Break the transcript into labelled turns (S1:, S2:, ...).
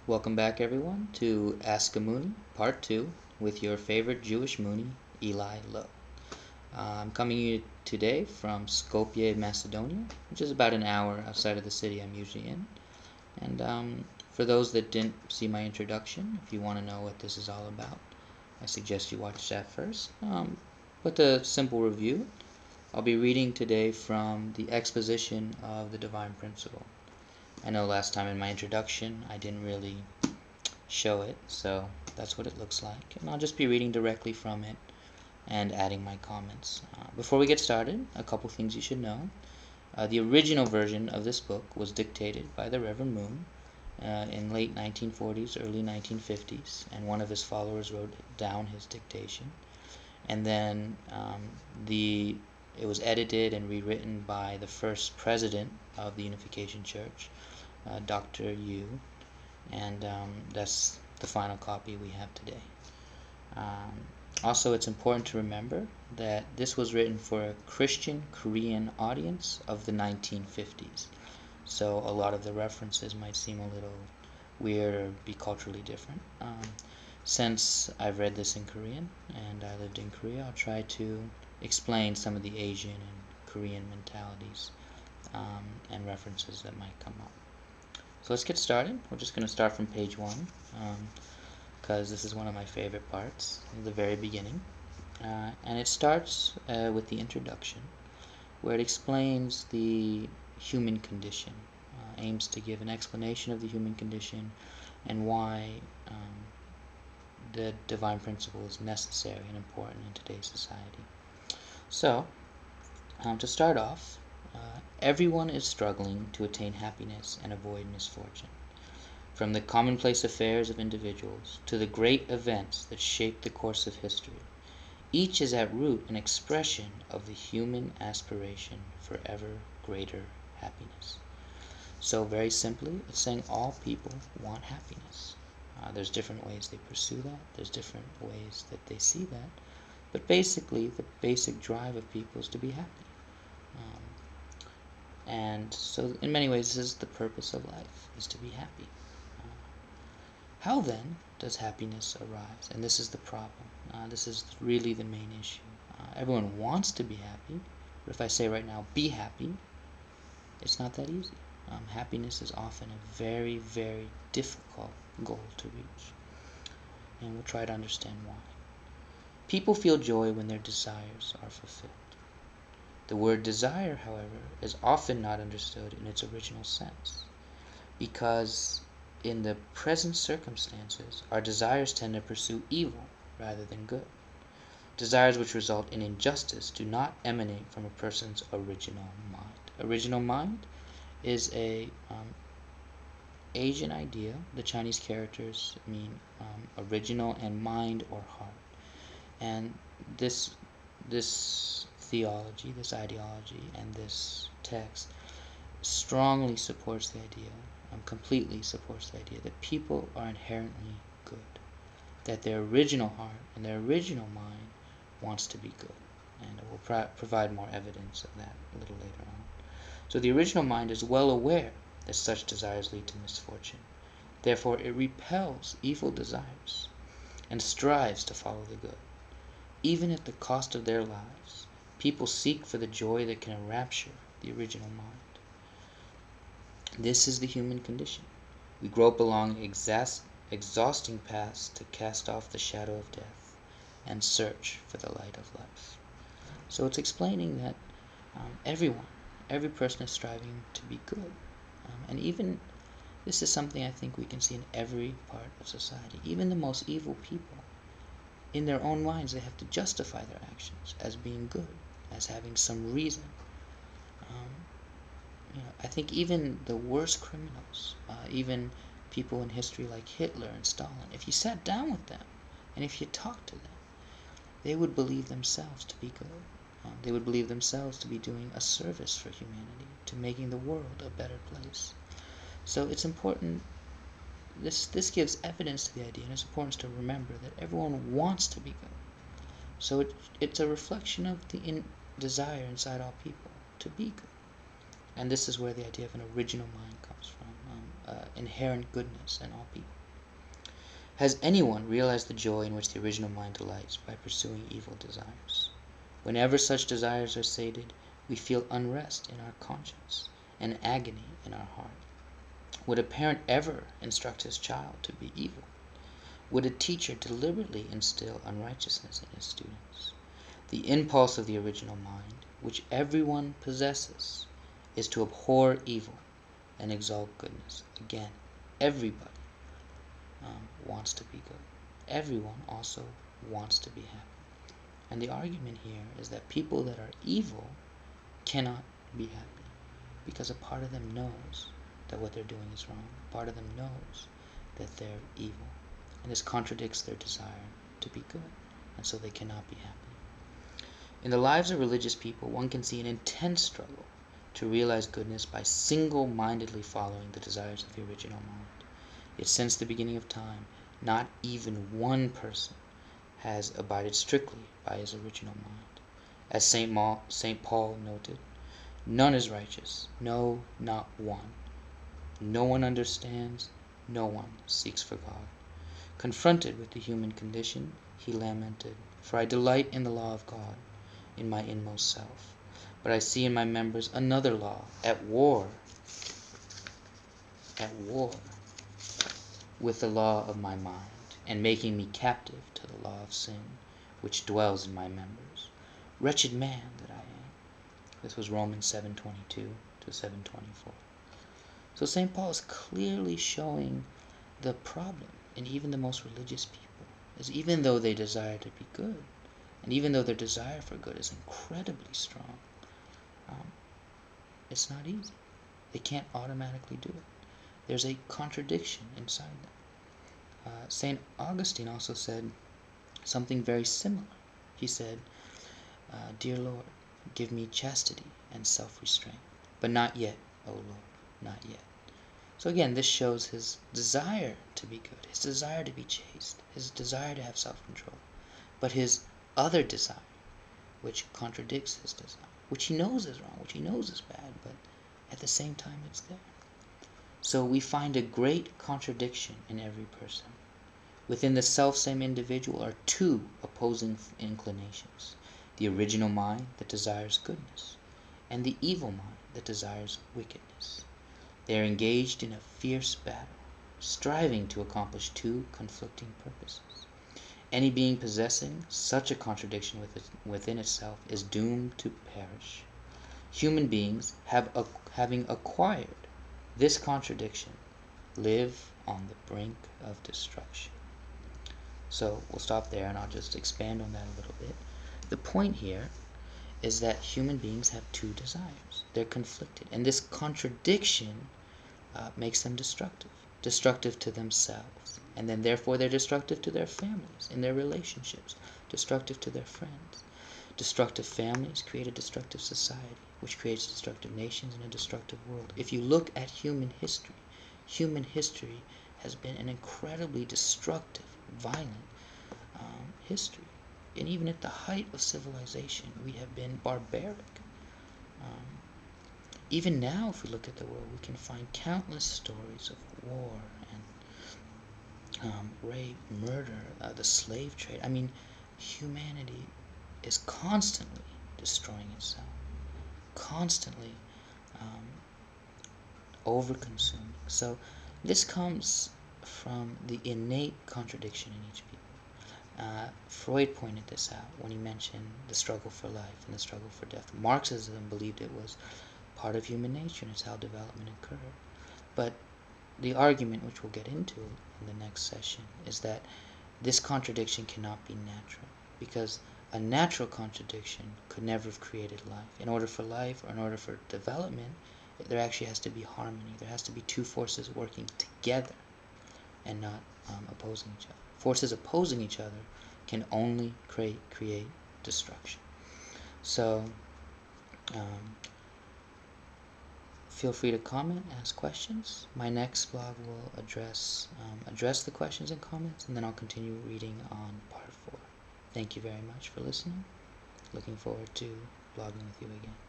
S1: Welcome back, everyone, to Ask a Moonie, Part 2, with your favorite Jewish Moonie, Eli Lowe. I'm coming to you today from Skopje, Macedonia, which is about an hour outside of the city I'm usually in. And for those that didn't see my introduction, if you want to know what this is all about, I suggest you watch that first. But a simple review, I'll be reading today from the exposition of the Divine Principle. I know last time in my introduction I didn't really show it, so that's what it looks like, and I'll just be reading directly from it and adding my comments. Before we get started, a couple things you should know. The original version of this book was dictated by the Reverend Moon in late 1940s, early 1950s, and one of his followers wrote down his dictation. And then it was edited and rewritten by the first president of the Unification Church, Dr. Yu, and that's the final copy we have today. Also, it's important to remember that this was written for a Christian Korean audience of the 1950s, so a lot of the references might seem a little weird or be culturally different. Since I've read this in Korean and I lived in Korea, I'll try to explain some of the Asian and Korean mentalities and references that might come up. So let's get started. We're just going to start from page 1 because this is one of my favorite parts, the very beginning. And it starts with the introduction, where it explains the human condition, aims to give an explanation of the human condition and why the divine principle is necessary and important in today's society. So, to start off, everyone is struggling to attain happiness and avoid misfortune. From the commonplace affairs of individuals to the great events that shape the course of history, each is at root an expression of the human aspiration for ever greater happiness. So very simply, it's saying all people want happiness. There's different ways they pursue that. There's different ways that they see that. But basically, the basic drive of people is to be happy. And so in many ways, this is the purpose of life, is to be happy. How then does happiness arise? And this is the problem. This is really the main issue. Everyone wants to be happy, but if I say right now, be happy, it's not that easy. Happiness is often a very, very difficult goal to reach. And we'll try to understand why. People feel joy when their desires are fulfilled. The word desire, however, is often not understood in its original sense, because in the present circumstances, our desires tend to pursue evil rather than good. Desires which result in injustice do not emanate from a person's original mind. Original mind is a Asian idea. The Chinese characters mean original and mind or heart. And this theology, this ideology, and this text strongly supports the idea, completely supports the idea that people are inherently good, that their original heart and their original mind wants to be good. And we'll provide more evidence of that a little later on. So the original mind is well aware that such desires lead to misfortune. Therefore, it repels evil desires and strives to follow the good. Even at the cost of their lives, people seek for the joy that can enrapture the original mind. This is the human condition. We grope along exhausting paths to cast off the shadow of death and search for the light of life. So it's explaining that every person is striving to be good. And even this is something I think we can see in every part of society. Even the most evil people, in their own minds, they have to justify their actions as being good, as having some reason. I think even the worst criminals, even people in history like Hitler and Stalin, if you sat down with them and if you talked to them, they would believe themselves to be good. They would believe themselves to be doing a service for humanity, to making the world a better place. So it's important. This gives evidence to the idea, and it's important to remember that everyone wants to be good. So it's a reflection of the desire inside all people to be good. And this is where the idea of an original mind comes from, inherent goodness in all people. Has anyone realized the joy in which the original mind delights by pursuing evil desires? Whenever such desires are sated, we feel unrest in our conscience and agony in our heart. Would a parent ever instruct his child to be evil? Would a teacher deliberately instill unrighteousness in his students? The impulse of the original mind, which everyone possesses, is to abhor evil and exalt goodness. Again, everybody wants to be good. Everyone also wants to be happy. And the argument here is that people that are evil cannot be happy because a part of them knows that what they're doing is wrong. A part of them knows that they're evil. And this contradicts their desire to be good, and so they cannot be happy. In the lives of religious people, one can see an intense struggle to realize goodness by single-mindedly following the desires of the original mind. Yet since the beginning of time, not even one person has abided strictly by his original mind. As St. Paul noted, none is righteous, no, not one. No one understands, no one seeks for God. Confronted with the human condition, he lamented, "For I delight in the law of God, in my inmost self. But I see in my members another law, at war with the law of my mind, and making me captive to the law of sin, which dwells in my members. Wretched man that I am." This was Romans 7:22 to 7:24. So St. Paul is clearly showing the problem in even the most religious people, is even though they desire to be good, and even though their desire for good is incredibly strong, it's not easy. They can't automatically do it. There's a contradiction inside them. St. Augustine also said something very similar. He said, "Dear Lord, give me chastity and self-restraint, but not yet, O Lord, not yet." So again, this shows his desire to be good, his desire to be chaste, his desire to have self-control, but his other desire, which contradicts his desire, which he knows is wrong, which he knows is bad, but at the same time it's there. So we find a great contradiction in every person. Within the self-same individual are two opposing inclinations: the original mind that desires goodness, and the evil mind that desires wickedness. They are engaged in a fierce battle, striving to accomplish two conflicting purposes. Any being possessing such a contradiction within itself is doomed to perish. Human beings, having acquired this contradiction, live on the brink of destruction. So we'll stop there, and I'll just expand on that a little bit. The point here is that human beings have two desires. They're conflicted, and this contradiction makes them destructive to themselves, and then therefore they're destructive to their families, in their relationships, destructive to their friends. Destructive families create a destructive society, which creates destructive nations and a destructive world. If you look at human history has been an incredibly destructive, violent history. And even at the height of civilization, we have been barbaric. Even now, if we look at the world, we can find countless stories of war and rape, murder, the slave trade. I mean, humanity is constantly destroying itself, constantly over-consuming. So this comes from the innate contradiction in each people. Freud pointed this out when he mentioned the struggle for life and the struggle for death. Marxism believed it was part of human nature, and it's how development occurred. But the argument, which we'll get into in the next session, is that this contradiction cannot be natural, because a natural contradiction could never have created life. In order for life, or in order for development, there actually has to be harmony. There has to be two forces working together and not opposing each other. Forces opposing each other can only create destruction. So feel free to comment, ask questions. My next blog will address the questions and comments, and then I'll continue reading on part 4. Thank you very much for listening. Looking forward to blogging with you again.